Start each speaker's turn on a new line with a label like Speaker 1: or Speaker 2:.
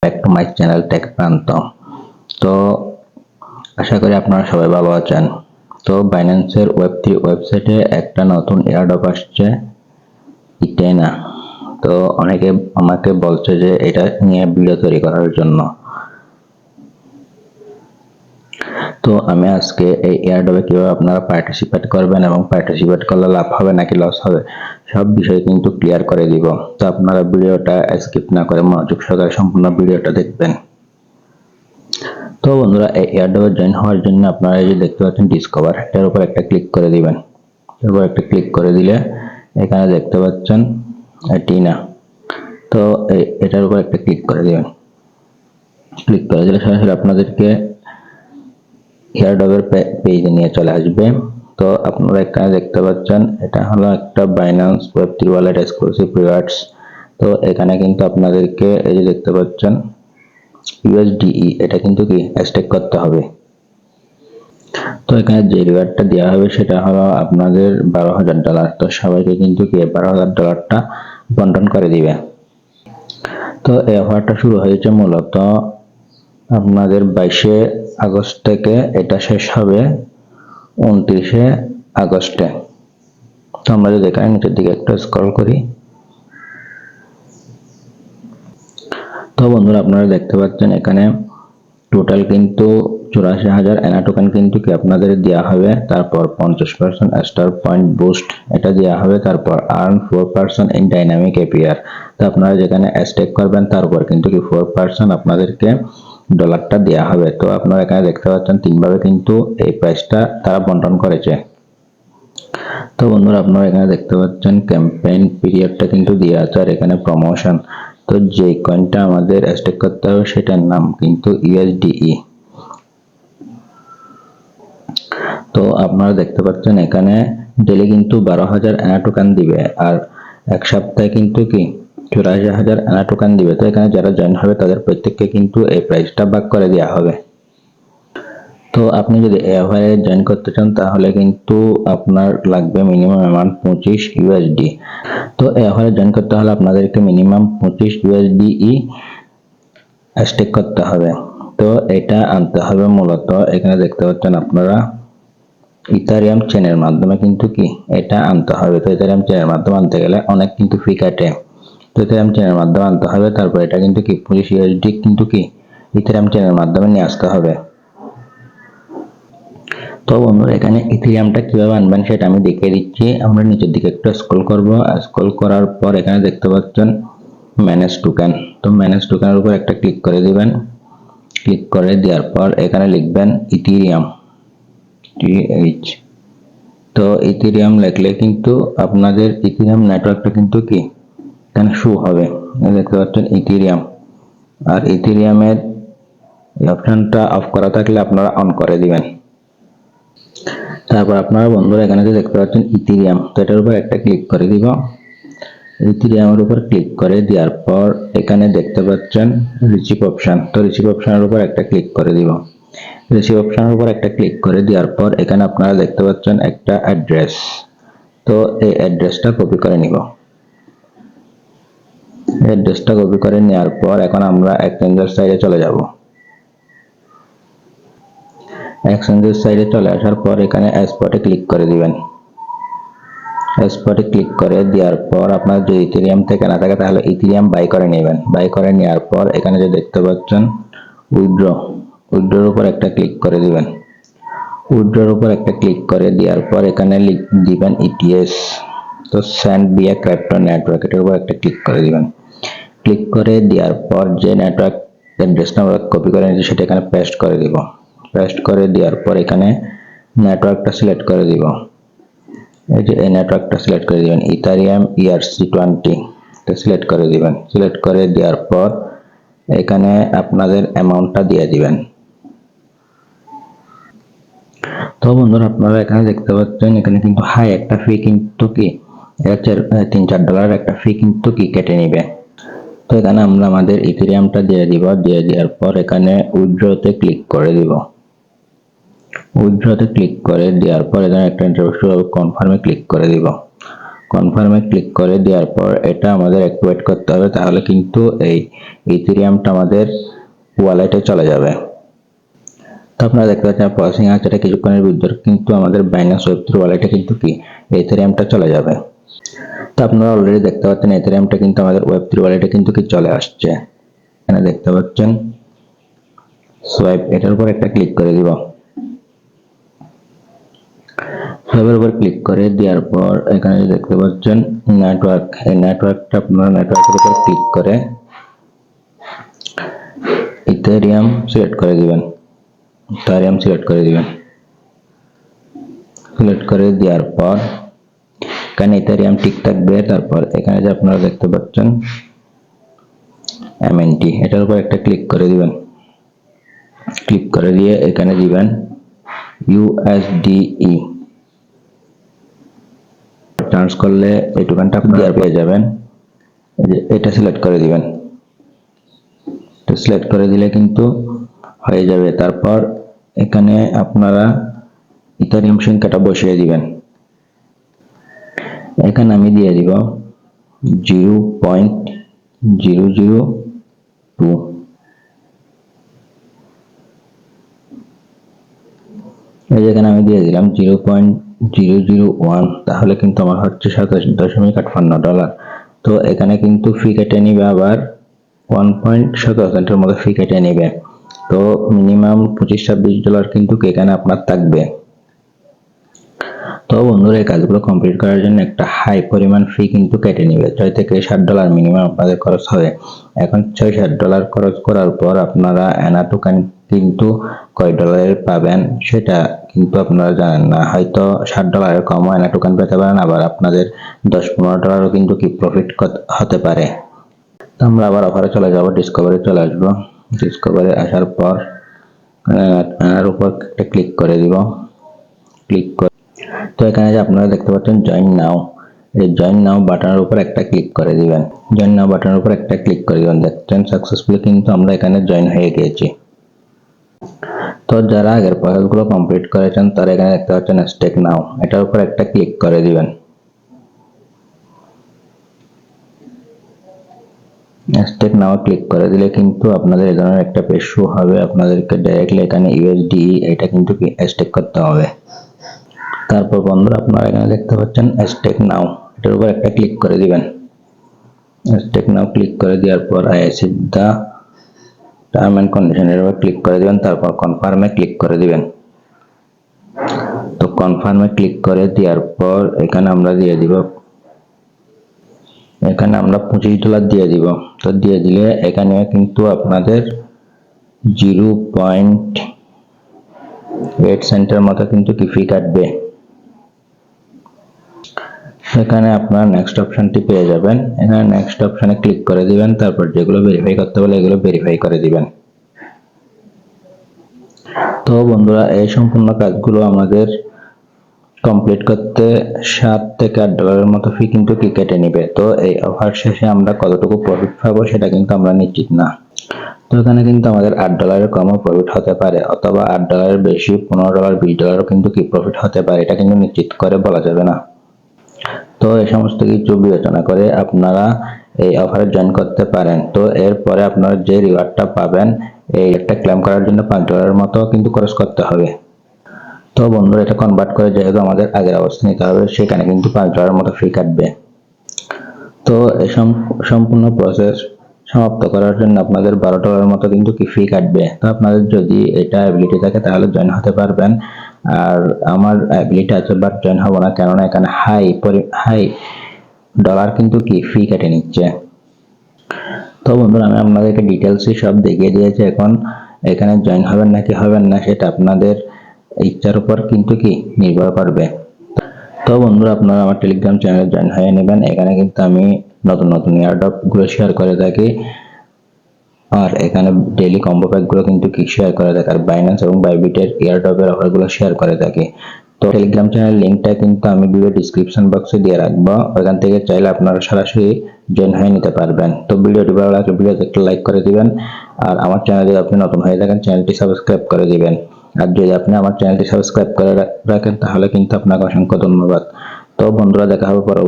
Speaker 1: Back to my channel tech Pranto. তো আশা করি আপনারা সবাই ভালো আছেন। তো বাইন্যান্সের ওয়েব3 ওয়েবসাইটে একটা নতুন এয়ারড্রপ আসছে, ইথেনা। তো অনেকে আমাকে বলছে যে এটা নিয়ে ভিডিও তৈরি করার জন্য। তো আমি আজকে এই এয়ারড্রপে কিভাবে আপনারা পার্টিসিপেট করবেন এবং পার্টিসিপেট করলে লাভ হবে নাকি লস হবে সব বিষয় কিন্তু ক্লিয়ার করে দিব। তো আপনারা ভিডিওটা স্কিপ না করে মনোযোগ সহকারে সম্পূর্ণ ভিডিওটা দেখবেন। তো বন্ধুরা, এই এয়ারড্রপে জয়েন হওয়ার জন্য আপনারা এই যে দেখতে পাচ্ছেন ডিসকভার, এর উপর একটা ক্লিক করে দিবেন। এর উপর একটা ক্লিক করে দিলে এখানে দেখতে পাচ্ছেন টিনা। তো এটার উপর একটা ক্লিক করে দিবেন। ক্লিক করে দিলে সরাসরি আপনাদেরকে এয়ারড্রপের পেজে নিয়ে চলে আসবে। তো আপনারা এখানে দেখতে পাচ্ছেন এটা হলো একটা বাইন্যান্স ওয়েব3 ওয়ালেট এক্সক্লুসিভ রিওয়ার্ডস। তো এখানে কিন্তু আপনাদেরকে এই যে দেখতে পাচ্ছেন USDE, এটা কিন্তু কি স্টেক করতে হবে। তো এখানে যে রিওয়ার্ডটা দেওয়া হবে সেটা হলো আপনাদের $12,000। তো সবাইকে কিন্তু কি $12,000টা বন্টন করে দিবে। তো এই অফারটা শুরু হয়েছে মূলত আপনাদের 22শে আগস্ট থেকে, এটা শেষ হবে 29শে আগস্টে। তো আমরা যদি এখানে নিচের দিকে একটু স্ক্রল করি, তো বন্ধুরা আপনারা দেখতে পাচ্ছেন এখানে টোটাল কিন্তু 84,000 এনা টোকেন কিন্তু কি আপনাদের দেওয়া হবে। তারপর 50% স্টার পয়েন্ট বুস্ট এটা দেওয়া হবে। তারপর আর্ন 4% ইন ডাইনামিক এপিআর। তো আপনারা যেখানে স্টেক করবেন তার উপর কিন্তু কি 4% আপনাদেরকে ডলারটা দেওয়া হবে। তো আপনারা এখানে দেখতে পাচ্ছেন তিনভাবে কিন্তু এই প্রাইসটা তারা বন্টন করেছে। তো বন্ধুরা আপনারা এখানে দেখতে পাচ্ছেন ক্যাম্পেইন পিরিয়ডটা কিন্তু দেওয়া আছে, আর এখানে প্রমোশন। তো যে কয়েনটা আমাদের স্টেক করতে হবে সেটার নাম কিন্তু USDE। তো আপনারা দেখতে পাচ্ছেন এখানে ডেলি কিন্তু 12,000 এনা টোকেন দিবে, আর এক সপ্তাহে কিন্তু কি 84,000 এনা টোকেন দিবে। তো এখানে যারা জয়েন হবে তাদের প্রত্যেককে কিন্তু এই প্রাইসটা ভাগ করে দেওয়া হবে। তো আপনি যদি এই অফারে জয়েন করতে চান তাহলে কিন্তু আপনার লাগবে মিনিমাম অ্যামাউন্ট 25 USD। তো এই অফারে জয়েন করতে হলে আপনাদেরকে মিনিমাম 25 USDE স্টেক করতে হবে। তো এটা আনতে হবে মূলত এখানে দেখতে পাচ্ছেন আপনারা ইথারিয়াম চেনের মাধ্যমে কিন্তু কি এটা আনতে হবে। তো ইথারিয়াম চেনের মাধ্যমে আনতে গেলে অনেক কিন্তু ফি কাটে। তো ইথারিয়াম চেনের মাধ্যমে আনতে হবে। তারপর এটা কিন্তু কি 25 USD কিন্তু কি ইথারিয়াম চেনের মাধ্যমে নিয়ে আসতে হবে। তো বন্ধুরা এখানে ইথেরিয়ামটা কিভাবে আনবেন সেটা আমি দেখিয়ে দিচ্ছি। আমরা নিচের দিকে একটু স্ক্রল করব। স্ক্রল করার পর এখানে দেখতে পাচ্ছেন ম্যানেজ টোকেন। তো ম্যানেজ টোকেনের উপর একটা ক্লিক করে দিবেন। ক্লিক করে দেওয়ার পর এখানে লিখবেন ইথেরিয়াম TH। তো ইথেরিয়াম লিখলে কিন্তু আপনাদের ইথেরিয়াম নেটওয়ার্কটা কিন্তু কি এখানে শো হবে। দেখতে পাচ্ছেন ইথেরিয়াম, আর ইথেরিয়ামের অপশনটা অফ করা থাকলে আপনারা অন করে দিবেন। তারপর আপনারা বন্ধুরা এখানে যে দেখতে পাচ্ছেন ইথেরিয়াম, তো এটার উপর একটা ক্লিক করে দিব। ইথেরিয়ামের উপর ক্লিক করে দেওয়ার পর এখানে দেখতে পাচ্ছেন রিসিভ অপশন। তো রিসিভ অপশনের উপর একটা ক্লিক করে দিব। রিসিভ অপশনের উপর একটা ক্লিক করে দেওয়ার পর এখানে আপনারা দেখতে পাচ্ছেন একটা অ্যাড্রেস। তো এই অ্যাড্রেসটা কপি করে নিব। অ্যাড্রেসটা কপি করে নেওয়ার পর এখন আমরা এক্সচেঞ্জের সাইডে চলে যাব। এক্সচেঞ্জের সাইডে চলে আসার পর এখানে স্পটে ক্লিক করে দিবেন। স্পটে ক্লিক করে দেওয়ার পর আপনার যদি ইথেরিয়াম থেকে না থাকে তাহলে ইথেরিয়াম বাই করে নেবেন। বাই করে নেওয়ার পর এখানে যে দেখতে পাচ্ছেন উইথড্রর উপর একটা ক্লিক করে দিবেন। উইথড্রর উপর একটা ক্লিক করে দেওয়ার পর এখানে দিবেন ETS। তো সেন্ড ভিয়া ক্রিপ্টো নেটওয়ার্ক, এটার উপর একটা ক্লিক করে দিবেন। ক্লিক করে দেওয়ার পর যে নেটওয়ার্ক অ্যাড্রেসটা আমরা কপি করে নিয়েছি সেটা এখানে পেস্ট করে দিব। পেস্ট করে দেওয়ার পর এখানে নেটওয়ার্কটা সিলেক্ট করে দিব। এই যে এই নেটওয়ার্কটা সিলেক্ট করে দিবেন ইথারিয়াম ERC20, এটা সিলেক্ট করে দিবেন। সিলেক্ট করে দেওয়ার পর এখানে আপনাদের অ্যামাউন্টটা দিয়ে দিবেন। তো বন্ধুরা আপনারা এখানে দেখতে পাচ্ছেন এখানে কিন্তু হাই একটা ফি কিন্তু কি $3-4 একটা ফি কিন্তু কি কেটে নিবে। তো এখানে আমরা আমাদের ইথেরিয়ামটা দিয়ে দিব। দিয়ে দেওয়ার পর এখানে উইথড্রতে ক্লিক করে দিব। উইথড্রতে ক্লিক করে দেওয়ার পর এখানে একটা ইন্টারভিউ কনফার্মে ক্লিক করে দিব। কনফার্মে ক্লিক করে দেওয়ার পর এটা আমাদের অ্যাক্টিভেট করতে হবে, তাহলে কিন্তু এই ইথেরিয়ামটা আমাদের ওয়ালেটে চলে যাবে। তো আপনারা দেখতে পাচ্ছেন প্রসেসিং আছে, এটা কিছুক্ষণের ভিতর কিন্তু আমাদের বাইন্যান্স ওয়েব3 ওয়ালেটে কিন্তু কি ইথেরিয়ামটা চলে যাবে। তো আপনারা অলরেডি দেখতে পাচ্ছেন ইথেরিয়ামটা কিন্তু আমাদের ওয়েব3 ওয়ালেটে কিন্তু কি চলে আসছে। এখানে দেখতে পাচ্ছেন সোয়াইপ, এটার উপর একটা ক্লিক করে দিব। সোয়াইপের উপর ক্লিক করে দেওয়ার পর এখানে দেখতে পাচ্ছেন নেটওয়ার্ক, এই নেটওয়ার্কটা আপনারা নেটওয়ার্কের উপর ক্লিক করে ইথেরিয়াম সিলেক্ট করে দিবেন। ইথেরিয়াম সিলেক্ট করে দিবেন। সিলেক্ট করে দেওয়ার পর এখানে ইথেরিয়াম টিক থাকবে, তারপর এখানে যে আপনারা দেখতে পাচ্ছেন এমএনটি, এটার উপর একটা ক্লিক করে দিবেন। ক্লিক করে দিয়ে এখানে দিবেন ইউএসডিই, ট্রান্স করলে এই টোকেনটা আপনারা পেয়ে যাবেন। এটা সিলেক্ট করে দিবেন। তো সিলেক্ট করে দিলে কিন্তু হয়ে যাবে। তারপর এখানে আপনারা ইথেরিয়াম সংখ্যাটা বসিয়ে দিবেন। এখানে আমি দিয়ে দিব 0.002। এই যেখানে আমি দিয়ে দিলাম 0.001, তাহলে কিন্তু আমার হচ্ছে $27.58। তো এখানে কিন্তু ফি কেটে নিবে আবার 1.7% মতো ফি কেটে নিবে। তো মিনিমাম $25-26 কিন্তু এখানে আপনার থাকবে। তো বন্ধুরা এই কাজগুলো কমপ্লিট করার জন্য একটা হাই পরিমাণ ফি কিন্তু কেটে নিবে, $6 থেকে $7 মিনিমাম আপনাদের খরচ হবে। এখন $6-7 খরচ করার পর আপনারা এনা টোকেন কিন্তু কয় ডলারের পাবেন সেটা কিন্তু আপনারা জানেন না। হয়তো $7 কমও এনা টোকেন পেতে পারেন, আবার আপনাদের $10-15 কিন্তু কি প্রফিট হতে পারে। তো আমরা আবার অফারে চলে যাব, ডিসকভারি চলে আসবো। ডিসকভারি আসার পর এনার উপর একটা ক্লিক করে দিব। ক্লিক করে তো এখানে যে আপনারা দেখতে পাচ্ছেন জয়েন নাও, এই জয়েন নাও বাটনের উপর একটা ক্লিক করে দিবেন। জয়েন নাও বাটনের উপর একটা ক্লিক করে দিবেন। দেখছেন সাকসেসফুলি কিন্তু আমরা এখানে জয়েন হয়ে গিয়েছি। তো যারা আগের প্রসেসগুলো কমপ্লিট করেছেন তারা এখানে দেখতে পাচ্ছেন স্টেক নাও, এটার উপর একটা ক্লিক করে দিবেন। স্টেক নাও ক্লিক করে দিলে কিন্তু আপনাদের এই ধরনের একটা পেজ শো হবে। আপনাদেরকে ডাইরেক্টলি এখানে ইউএসডিই এটা কিন্তু স্টেক করতে হবে। তারপর বন্ধুরা আপনারা এখানে দেখতে পাচ্ছেন স্টেক নাও, এটার উপর একটা ক্লিক করে দিবেন। স্টেক নাও ক্লিক করে দেওয়ার পর I accept the term and কন্ডিশনের উপর ক্লিক করে দিবেন। তারপর কনফার্মে ক্লিক করে দিবেন। তো কনফার্মে ক্লিক করে দেওয়ার পর এখানে আমরা দিয়ে দিব, এখানে আমরা $25 দিয়ে দিব। তো দিয়ে দিলে এখানে কিন্তু আপনাদের 0.8 সেন্টের মতো কিন্তু কি ফি কাটবে। এখানে আপনার নেক্সট অপশনটি পেয়ে যাবেন। এখানে নেক্সট অপশনে ক্লিক করে দিবেন। তারপর যেগুলো ভেরিফাই করতে বলে এগুলো ভেরিফাই করে দিবেন। তো বন্ধুরা এই সম্পূর্ণ কাজগুলো আমাদের কমপ্লিট করতে $7 থেকে $8 মতো ফি কিন্তু কেটে নেবে। তো এই অফার শেষে আমরা কতটুকু প্রফিট পাবো সেটা কিন্তু আমরা নিশ্চিত না। তো এখানে কিন্তু আমাদের $8 কমও প্রফিট হতে পারে, অথবা $8 বেশি $15 $20 কিন্তু কি প্রফিট হতে পারে, এটা কিন্তু নিশ্চিত করে বলা যাবে না। তো এই সমস্ত কিছু বিবেচনা করে আপনারা এই অফারে জয়েন করতে পারেন। তো এরপরে আপনারা যে রিওয়ার্ডটা পাবেন এই একটা ক্লেম করার জন্য $5 মতো কিন্তু খরচ করতে হবে। তো বন্ধুরা এটা কনভার্ট করে যেহেতু আমাদের আগের অবস্থা নিতে হবে, সেখানে কিন্তু $5 মতো ফি কাটবে। তো এই সম্পূর্ণ প্রসেস সমাপ্ত করার জন্য আপনাদের $12 মতো কিন্তু কি ফি কাটবে। তো আপনাদের যদি এটা অ্যাবিলিটি থাকে তাহলে জয়েন হতে পারবেন। আর আমার অ্যাবিলিটি আছে বাট জয়েন হবো না, কেননা এখানে হাই ডলার কিন্তু কি ফি কেটে নিচ্ছে। তো বন্ধুরা আমি আপনাদেরকে ডিটেলসই সব দেখিয়ে দিয়েছি। এখন এখানে জয়েন হবেন নাকি হবেন না সেটা আপনাদের ইচ্ছার উপর কিন্তু কি নির্ভর করবে। তো বন্ধুরা আপনারা আমার টেলিগ্রাম চ্যানেলে জয়েন হয়ে নেবেন। এখানে কিন্তু আমি নতুন নতুন এয়ারড্রপ গুলো শেয়ার করে থাকি, আর এখানে ডেইলি কম্বো প্যাক গুলো কিন্তু কি শেয়ার করে থাকি, আর বাইন্যান্স এবং বাইবিটের এয়ারড্রপের অফার গুলো শেয়ার করে থাকি। তো টেলিগ্রাম চ্যানেল লিংকটা কিন্তু আমি ভিডিও ডেসক্রিপশন বক্সে দিয়ে রাখবো, ওখান থেকে চাইলে আপনারা সরাসরি জয়েন হয়ে নিতে পারবেন। তো ভিডিওটি ভালো লাগলে ভিডিওতে একটা লাইক করে দিবেন, আর আমার চ্যানেলে যদি আপনি নতুন হয়ে থাকেন চ্যানেলটি সাবস্ক্রাইব করে দিবেন। আর যদি আপনি আমার চ্যানেলটি সাবস্ক্রাইব করে রাখেন তাহলে কিন্তু আপনাকে অসংখ্য ধন্যবাদ। তো বন্ধুরা দেখা হবে পরবর্তী